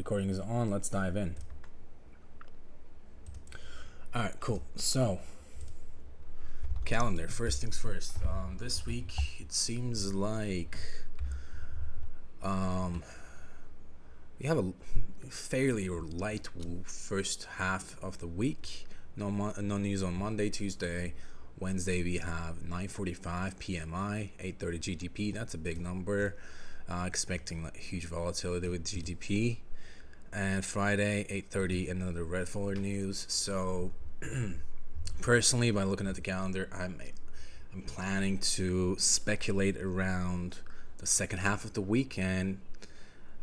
recording is on. Let's dive in. Alright, cool. So, calendar. First things first. This week, it seems like we have a fairly light first half of the week. No news on Monday, Tuesday. Wednesday, we have 9:45 PMI, 8:30 GDP. That's a big number. Expecting like huge volatility with GDP. And Friday, 8:30, another red folder news. So, personally, by looking at the calendar, I'm planning to speculate around the second half of the week and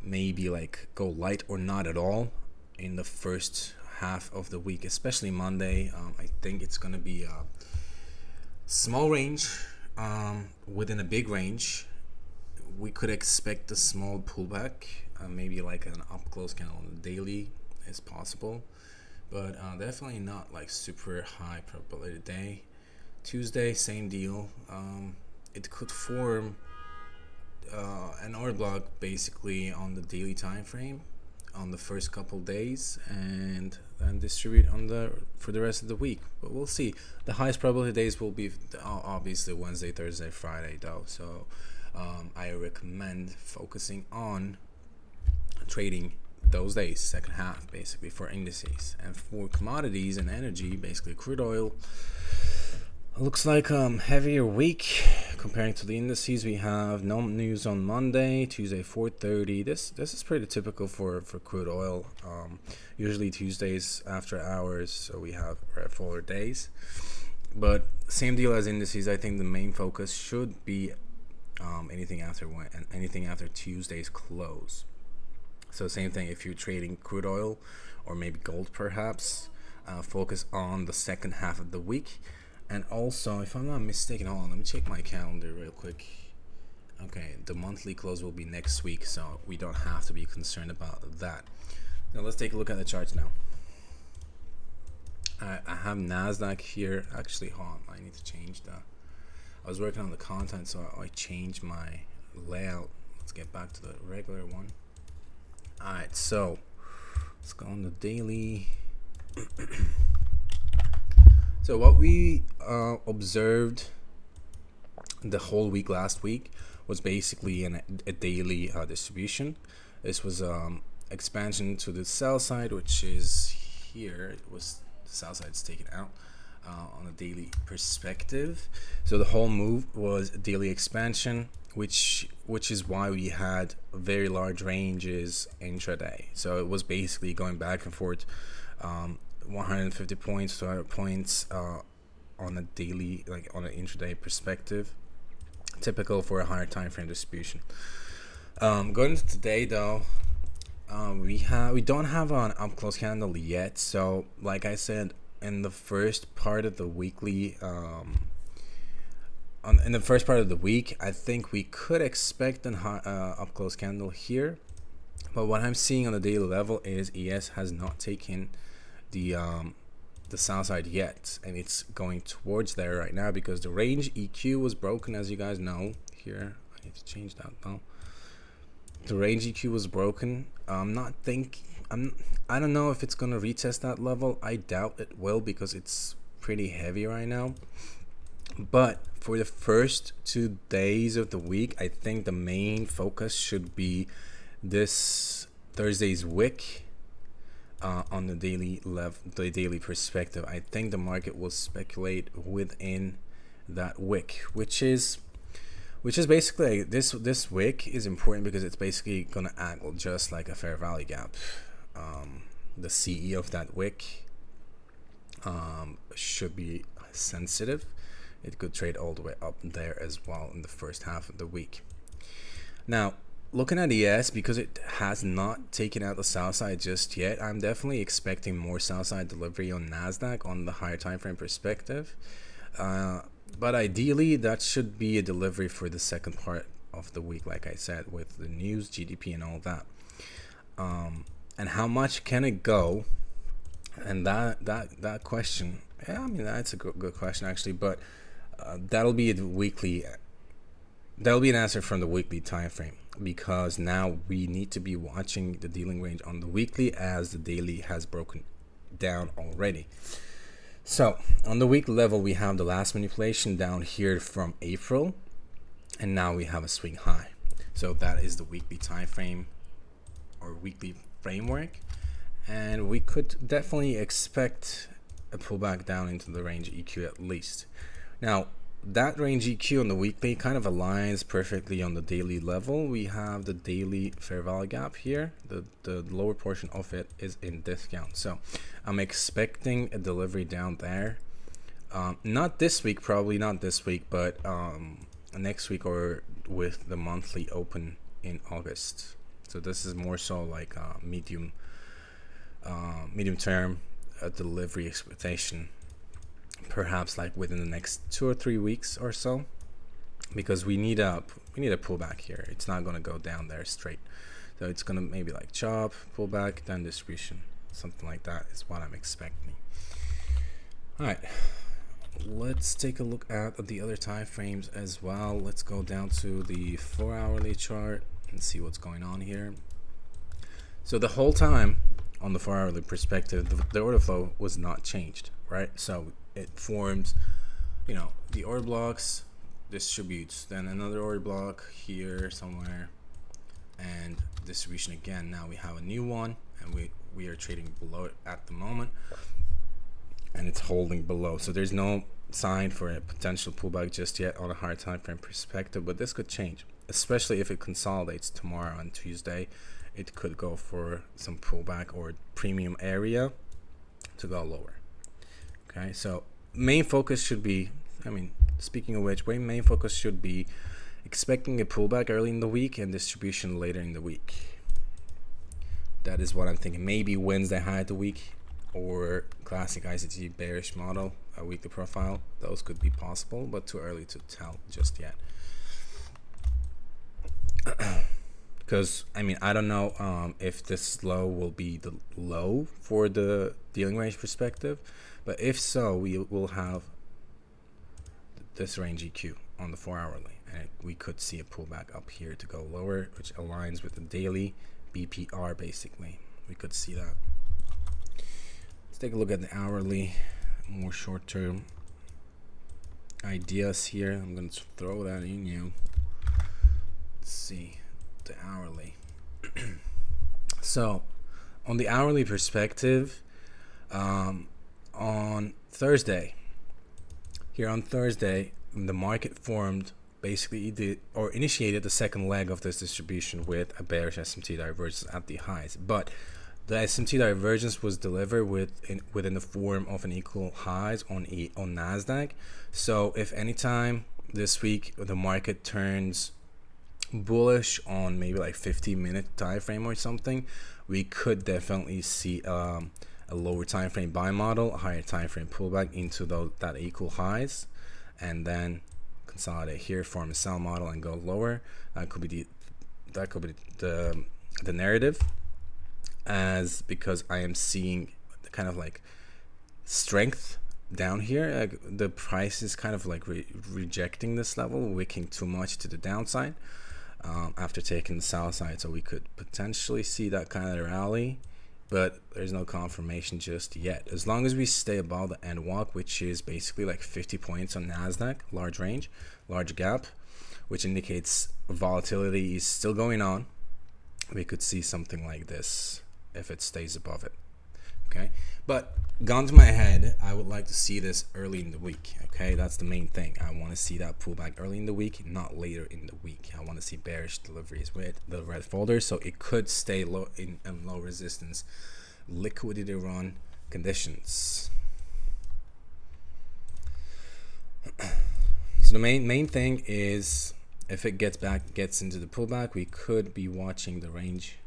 maybe like go light or not at all in the first half of the week, especially Monday. I think it's gonna be a small range within a big range. We could expect a small pullback, maybe like an up close candle on the daily is possible, but definitely not like super high probability day. Tuesday, same deal. It could form an order block basically on the daily time frame on the first couple days and then distribute for the rest of the week, but we'll see. The highest probability days will be obviously Wednesday, Thursday, Friday though, so I recommend focusing on trading those days, second half basically for indices. And for commodities and energy, basically crude oil, looks like heavier week comparing to the indices. We have no news on Monday, Tuesday 4:30. This is pretty typical for crude oil. Usually Tuesdays after hours, so we have red folder days. But same deal as indices. I think the main focus should be anything after Tuesday's close. So same thing if you're trading crude oil or maybe gold perhaps, focus on the second half of the week. And also, if I'm not mistaken, hold on, let me check my calendar real quick. Okay, the monthly close will be next week, so we don't have to be concerned about that. Now let's take a look at the charts now. I have NASDAQ here. Actually, hold on, I need to change that. I was working on the content, so I changed my layout. Let's get back to the regular one. Alright, so let's go on the daily. So what we observed the whole week last week was basically a daily distribution. This was expansion to the sell side, which is here. It was the sell side is taken out on a daily perspective. So the whole move was daily expansion, which is why we had very large ranges intraday. So it was basically going back and forth. 150 points, 200 points on a daily, like on an intraday perspective, typical for a higher time frame distribution. Going into today though, we don't have an up close candle yet. So like I said, in the first part of the weekly, in the first part of the week, I think we could expect an up close candle here. But what I'm seeing on the daily level is ES has not taken the sell side yet, and it's going towards there right now because the range EQ was broken, as you guys know. Here, I need to change that now. The range EQ was broken. I don't know if it's gonna retest that level. I doubt it will because it's pretty heavy right now. But for the first 2 days of the week, I think the main focus should be this Thursday's wick. On the daily perspective, I think the market will speculate within that wick, which is basically this wick is important because it's basically gonna act just like a fair value gap. The CE of that wick should be sensitive. It could trade all the way up there as well in the first half of the week. Now, looking at ES, because it has not taken out the sell side just yet, I'm definitely expecting more sell side delivery on NASDAQ on the higher time frame perspective. But ideally, that should be a delivery for the second part of the week, like I said, with the news, GDP, and all that. And how much can it go? And that question, yeah, I mean, that's a good question actually, but that'll be an answer from the weekly time frame. because now we need to be watching the dealing range on the weekly, as the daily has broken down already. So on the weekly level, we have the last manipulation down here from April, and now we have a swing high. So that is the weekly time frame or weekly framework, and we could definitely expect a pullback down into the range EQ at least. Now that range EQ on the weekly kind of aligns perfectly on the daily level. We have the daily fair value gap here. The lower portion of it is in discount, so I'm expecting a delivery down there. Not this week, probably not this week, but next week, or with the monthly open in August. So this is more so like a medium term delivery expectation, perhaps like within the next 2 or 3 weeks or so, because we need a pullback here. It's not going to go down there straight, so it's going to maybe like chop, pullback, then distribution, something like that is what I'm expecting. All right, let's take a look at the other time frames as well. Let's go down to the 4-hourly chart and see what's going on here. So the whole time on the 4-hourly perspective, the order flow was not changed, right? So it forms, the order blocks, distributes, then another order block here somewhere, and distribution again. Now we have a new one, and we are trading below it at the moment, and it's holding below. So there's no sign for a potential pullback just yet on a higher time frame perspective, but this could change, especially if it consolidates tomorrow on Tuesday. It could go for some pullback or premium area to go lower. Okay, so main focus should be, speaking of which, main focus should be expecting a pullback early in the week and distribution later in the week. That is what I'm thinking. Maybe Wednesday high of the week, or classic ICT bearish model, a weekly profile. Those could be possible, but too early to tell just yet. Because I don't know if this low will be the low for the dealing range perspective, but if so, we will have this range EQ on the 4-hourly, and we could see a pullback up here to go lower, which aligns with the daily BPR. Basically, we could see that. Let's take a look at the hourly, more short-term ideas here. I'm going to throw that in you. Let's see the hourly. So on the hourly perspective, on Thursday, the market formed basically initiated the second leg of this distribution with a bearish SMT divergence at the highs, but the SMT divergence was delivered within the form of an equal highs on Nasdaq. So if anytime this week the market turns bullish on maybe like 15-minute time frame or something, we could definitely see a lower time frame buy model, a higher time frame pullback into that equal highs, and then consolidate here, form a sell model, and go lower. That could be the narrative, because I am seeing kind of like strength down here. Like the price is kind of like rejecting this level, wicking too much to the downside after taking the south side. So we could potentially see that kind of rally, but there's no confirmation just yet. As long as we stay above the end walk, which is basically like 50 points on Nasdaq, large range, large gap, which indicates volatility is still going on, we could see something like this if it stays above it. Okay, but gone to my head, I would like to see this early in the week. Okay, that's the main thing. I want to see that pullback early in the week, not later in the week. I want to see bearish deliveries with the red folder, so it could stay low in low resistance liquidity run conditions. So the main thing is, if it gets into the pullback, we could be watching the range,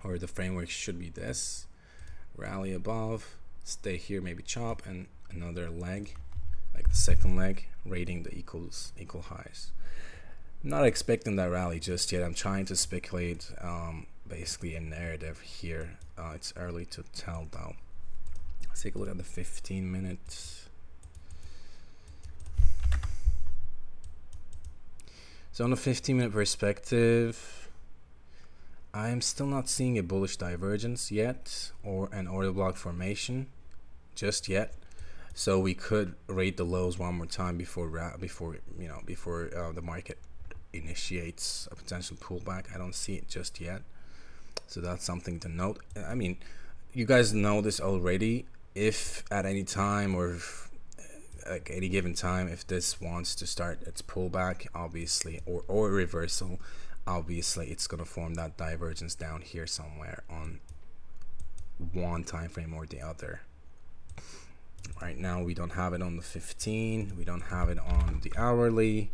or the framework should be this. Rally above, stay here, maybe chop, and another leg, like the second leg, rating the equal highs. I'm not expecting that rally just yet. I'm trying to speculate basically a narrative here. It's early to tell though. Let's take a look at the 15 minutes. So on a 15-minute perspective, I am still not seeing a bullish divergence yet, or an order block formation just yet. So we could rate the lows one more time before the market initiates a potential pullback. I don't see it just yet, so that's something to note. I mean, you guys know this already. If at any time, or if, like any given time, if this wants to start its pullback, obviously, or reversal, obviously it's going to form that divergence down here somewhere on one time frame or the other. Right now we don't have it on the 15, we don't have it on the hourly,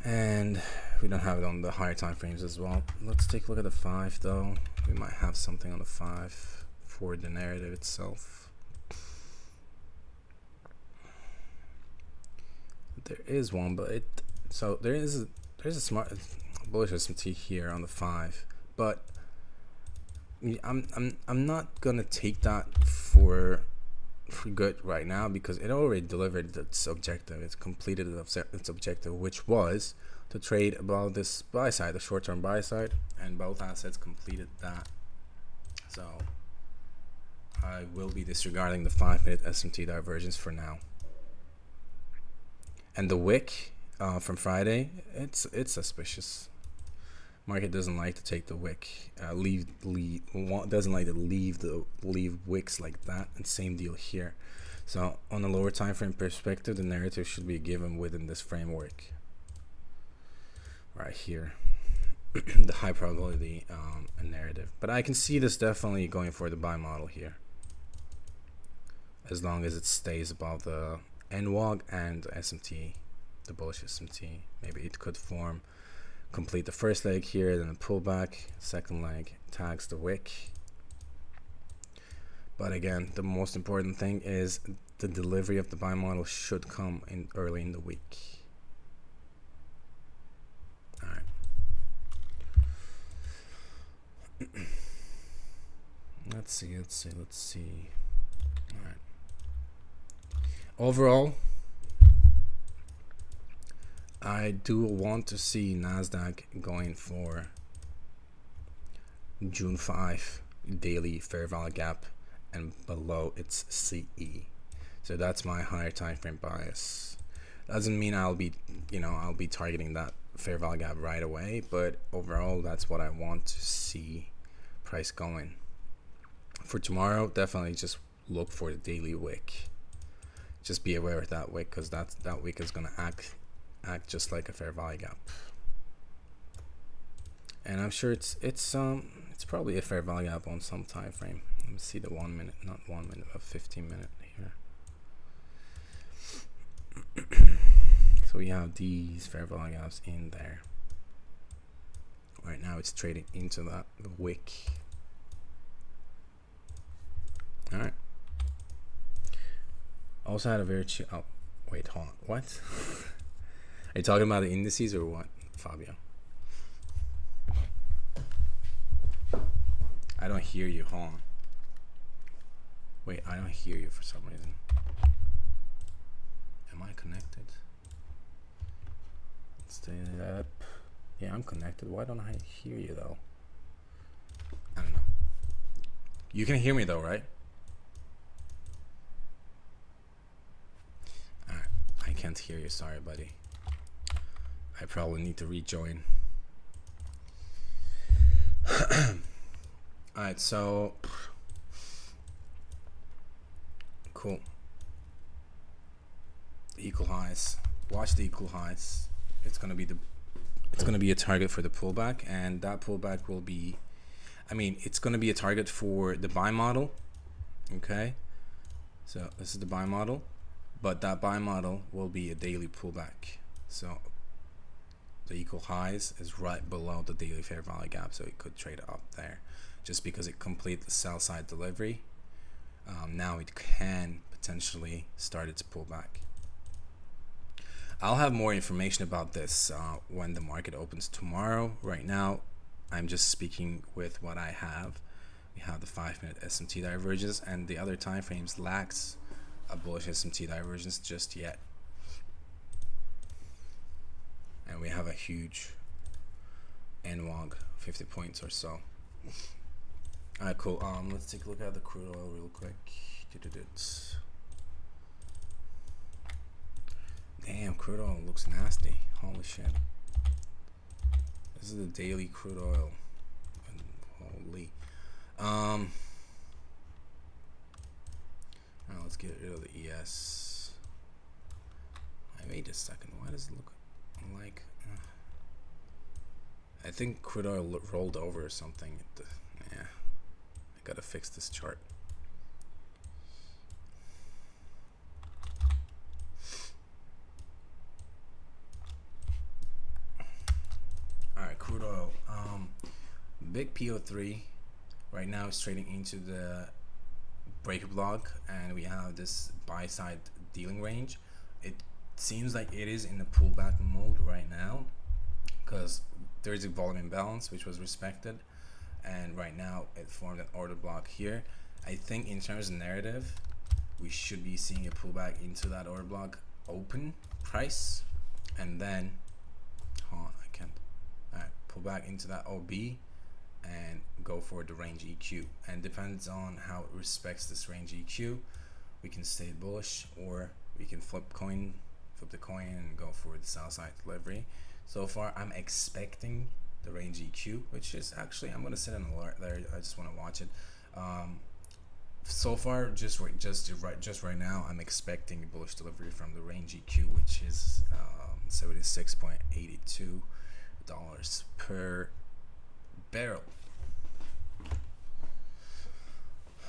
and we don't have it on the higher time frames as well. Let's take a look at the 5 though. We might have something on the 5 for the narrative itself. There is one, but there's a smart bullish SMT here on the 5, but I'm not gonna take that for good right now, because it already delivered its objective. It's completed its objective, which was to trade above this buy side, the short-term buy side, and both assets completed that. So I will be disregarding the 5-minute SMT divergence for now. And the wick from Friday, it's suspicious. Market doesn't like to take the wick, doesn't like to leave wicks like that, and same deal here. So on a lower time frame perspective, the narrative should be given within this framework right here. The high probability narrative, but I can see this definitely going for the buy model here, as long as it stays above the NWOG and SMT, the bullish SMT. Maybe it could complete the first leg here, then a pullback, second leg tags the wick. But again, the most important thing is the delivery of the buy model should come in early in the week. All right. Let's see. All right. Overall, I do want to see Nasdaq going for June 5 daily fair value gap and below its CE. So that's my higher time frame bias. Doesn't mean I'll be targeting that fair value gap right away, but overall that's what I want to see price going. For tomorrow, definitely just look for the daily wick. Just be aware of that wick, because that wick is gonna act just like a fair value gap, and I'm sure it's probably a fair value gap on some time frame. Let me see the 1 minute, not 1 minute, but 15-minute here. So we have these fair value gaps in there. Right now it's trading into the wick. All right. Also had a very oh wait, hold on, what? Are you talking about the indices or what, Fabio? I don't hear you. Hold on. Wait, I don't hear you for some reason. Am I connected? Stay up. Yeah, I'm connected. Why don't I hear you though? I don't know. You can hear me though, right? Alright. I can't hear you. Sorry, buddy. I probably need to rejoin. Alright, so cool. The equal highs. Watch the equal highs. It's gonna be a target for the pullback, and that pullback will be, it's gonna be a target for the buy model. Okay, so this is the buy model, but that buy model will be a daily pullback. So the equal highs is right below the daily fair value gap, so it could trade up there just because it completed the sell side delivery. Now it can potentially start its pullback. I'll have more information about this when the market opens tomorrow. Right now I'm just speaking with what I have. We have the 5-minute SMT divergence, and the other time frames lacks a bullish SMT divergence just yet. and we have a huge NWAG, 50 points or so. Alright, cool. Let's take a look at the crude oil real quick. Damn, crude oil looks nasty. Holy shit. This is the daily crude oil. Holy. Alright, let's get rid of the ES. Wait a second. Why does it look like? I think crude oil rolled over or something. Yeah, I gotta fix this chart. All right, crude oil. Big PO3 right now is trading into the breaker block, and we have this buy side dealing range. It seems like it is in the pullback mode right now because there is a volume imbalance which was respected, and right now it formed an order block here. I think in terms of narrative, we should be seeing a pullback into that order block open price, and then pull back into that OB and go for the range EQ, and depends on how it respects this range EQ, we can stay bullish or we can flip the coin and go for the sell side delivery. So far I'm expecting the range EQ, which is actually, I'm gonna set an alert there. I just want to watch it. So far, just right now, I'm expecting a bullish delivery from the range EQ, which is $76.82 per barrel.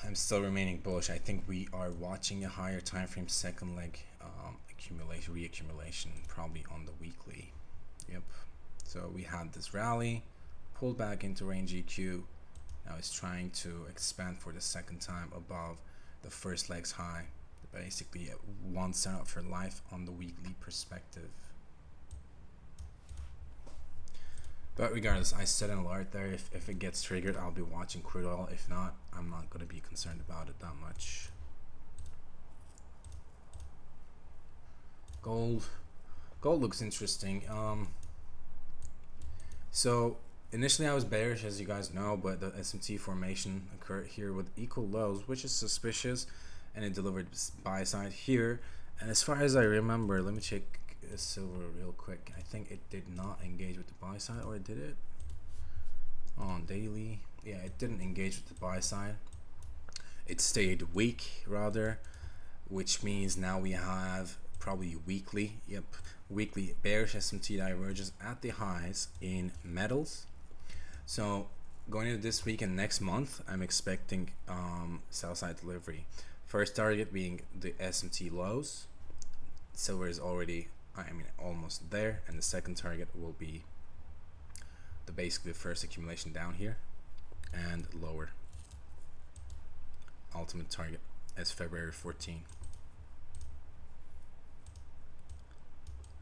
I'm still remaining bullish. I think we are watching a higher time frame second leg reaccumulation, probably on the weekly. Yep. So we had this rally, pulled back into range EQ. Now it's trying to expand for the second time above the first leg's high. Basically, one setup for life on the weekly perspective. But regardless, I set an alert there. If it gets triggered, I'll be watching crude oil. If not, I'm not going to be concerned about it that much. Gold looks interesting. So initially I was bearish, as you guys know, but the SMT formation occurred here with equal lows, which is suspicious, and it delivered buy side here. And as far as I remember, let me check silver real quick. I think it did not engage with the buy side, or did it? On daily, yeah, it didn't engage with the buy side. It stayed weak rather, which means now we have probably weekly, weekly bearish SMT divergence at the highs in metals. So going into this week and next month, I'm expecting sell side delivery. First target being the SMT lows. Silver is already, almost there, and the second target will be basically the first accumulation down here and lower. Ultimate target is February 14.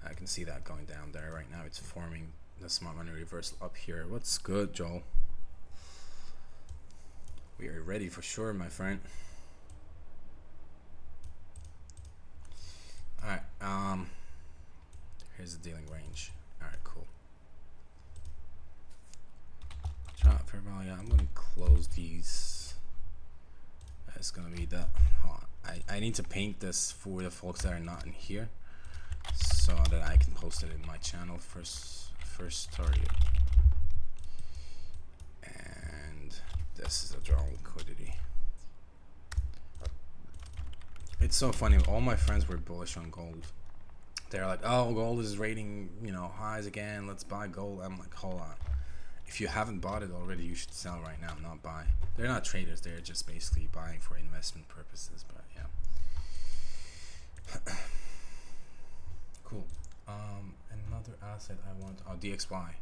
I can see that going down there right now. It's forming the smart money reversal up here. What's good, Joel? We are ready for sure, my friend. Alright, here's the dealing range. Alright, cool. Fair value. I'm gonna close these. It's gonna be the I need to paint this for the folks that are not in here, so that I can post it in my channel. First target, and this is a draw liquidity. It's so funny, all my friends were bullish on gold. They're like, oh, gold is rating highs again, let's buy gold. I'm like, hold on, if you haven't bought it already, you should sell right now, not buy. They're not traders, they're just basically buying for investment purposes. But yeah. Cool. Another asset I want, DXY.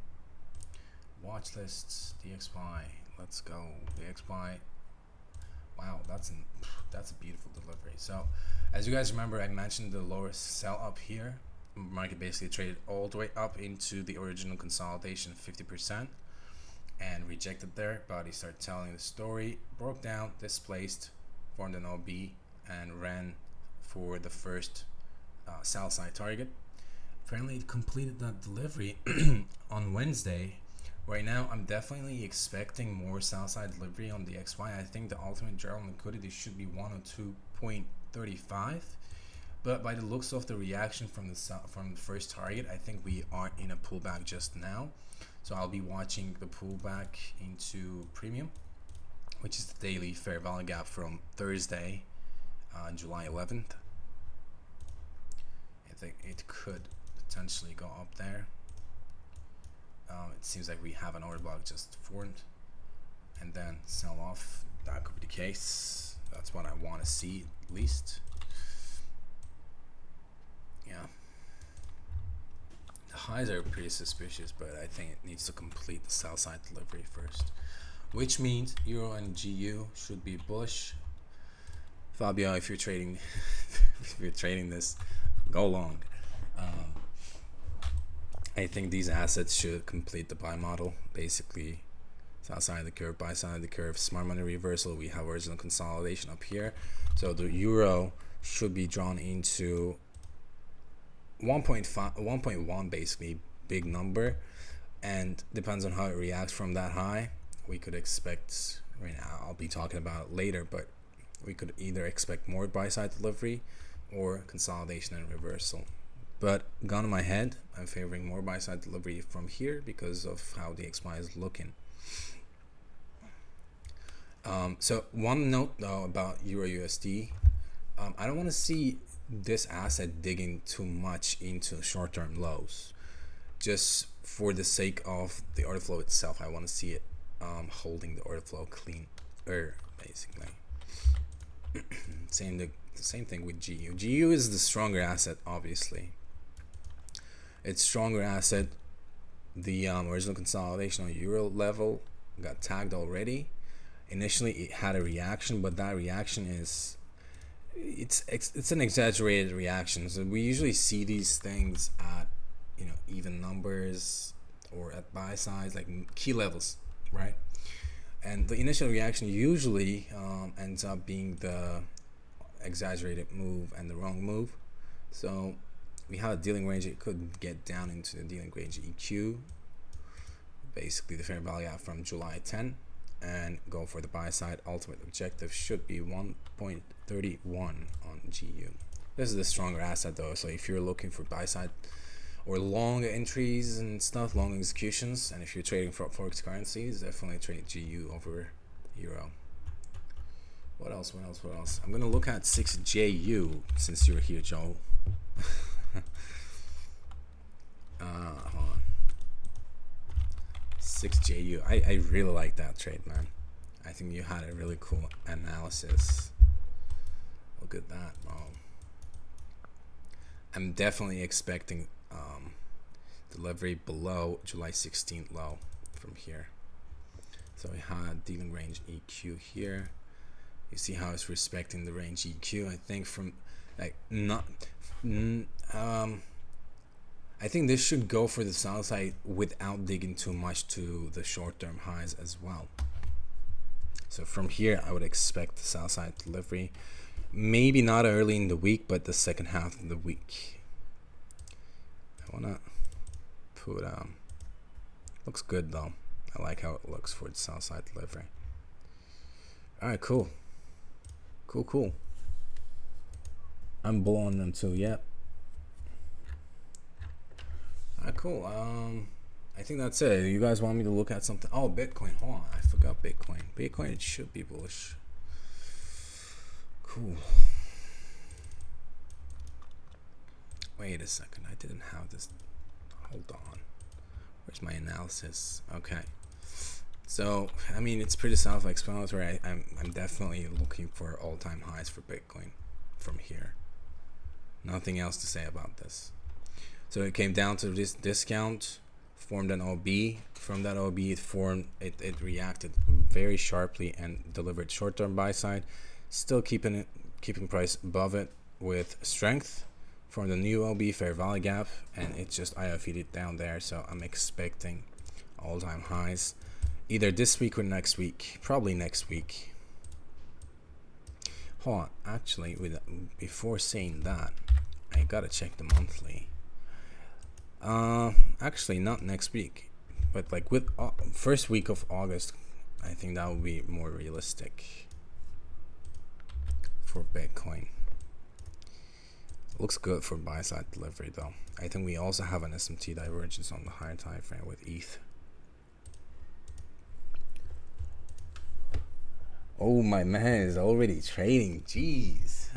Watch lists, DXY. Let's go. DXY. Wow, that's a beautiful delivery. So, as you guys remember, I mentioned the lower sell up here. Market basically traded all the way up into the original consolidation, 50%, and rejected there. Body started telling the story, broke down, displaced, formed an OB, and ran for the first sell side target. apparently it completed that delivery on Wednesday. Right now, I'm definitely expecting more sell side delivery on the XY. I think the ultimate general liquidity should be 102.35. But by the looks of the reaction from the first target, I think we are in a pullback just now. So I'll be watching the pullback into premium, which is the daily fair value gap from Thursday, July 11th. I think it could potentially go up there. It seems like we have an order block just formed and then sell off. That could be the case. That's what I want to see at least. Yeah. The highs are pretty suspicious, but I think it needs to complete the sell side delivery first, which means Euro and GU should be bullish. Fabio, if you're trading, if you're trading this, go long. I think these assets should complete the buy model. Basically, sell side of the curve, buy side of the curve, smart money reversal. We have original consolidation up here, so the Euro should be drawn into 1.1 basically, big number, and depends on how it reacts from that high. We could expect, right now I'll be talking about it later, but we could either expect more buy side delivery or consolidation and reversal. But gun in my head, I'm favoring more buy side delivery from here because of how the XY is looking. So one note though about Euro USD, I don't want to see this asset digging too much into short-term lows. Just for the sake of the order flow itself, I want to see it holding the order flow clean, basically. The same thing with GU. GU is the stronger asset, obviously. It's stronger asset. The original consolidation on Euro level got tagged already. Initially, it had a reaction, but that reaction is it's an exaggerated reaction. So we usually see these things at even numbers or at buy sides, like key levels, right? And the initial reaction usually ends up being the exaggerated move and the wrong move. So we have a dealing range. It could get down into the dealing range EQ, basically the fair value out from July 10, and go for the buy side. Ultimate objective should be 1.31 on GU. This is the stronger asset though, so if you're looking for buy side or long entries and stuff, long executions, and if you're trading for forex currencies, definitely trade GU over Euro. What else? I'm gonna look at 6JU since you're here, Joe. Hold on. 6JU. I really like that trade, man. I think you had a really cool analysis. Look at that, bro. I'm definitely expecting delivery below July 16th low from here. So we had dealing range EQ here. You see how it's respecting the range EQ. I think from like I think this should go for the sell side without digging too much to the short-term highs as well. So from here, I would expect the sell side delivery. Maybe not early in the week, but the second half of the week. I wanna put looks good though. I like how it looks for the sell side delivery. All right, cool. I'm bull on them too. Yep. Alright, cool. I think that's it. You guys want me to look at something? Oh, Bitcoin. Hold on, I forgot Bitcoin. Bitcoin, it should be bullish. Cool. Wait a second. I didn't have this. Hold on. Where's my analysis? Okay. So, I mean, it's pretty self-explanatory. I'm definitely looking for all-time highs for Bitcoin from here. Nothing else to say about this. So it came down to this discount, formed an OB. From that OB, it reacted very sharply and delivered short-term buy side, still keeping price above it with strength. From the new OB fair value gap, and it just IOF'd it down there. So I'm expecting all-time highs either this week or next week, probably next week. Hold on, actually, before saying that, I gotta check the monthly. Actually, not next week, but like with first week of August, I think that would be more realistic for Bitcoin. Looks good for buy side delivery though. I think we also have an SMT divergence on the higher time frame with ETH. Oh, my man is already trading. Jeez.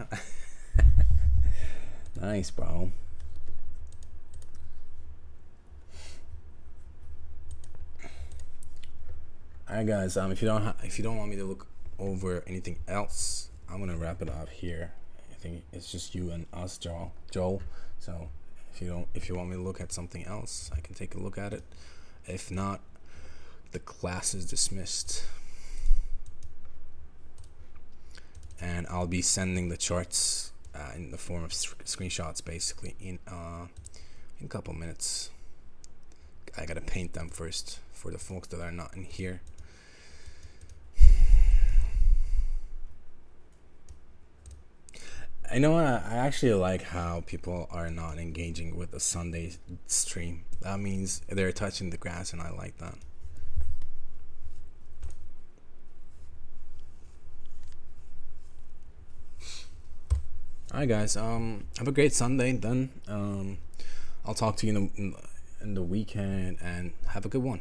Nice, bro. Alright, guys. If you don't want me to look over anything else, I'm gonna wrap it up here. I think it's just you and us, Joel. So if you want me to look at something else, I can take a look at it. If not, the class is dismissed. And I'll be sending the charts in the form of screenshots, basically in a couple minutes. I gotta paint them first for the folks that are not in here. I know I actually like how people are not engaging with the Sunday stream. That means they're touching the grass, and I like that. Alright, guys. Have a great Sunday. Then I'll talk to you in the weekend, and have a good one.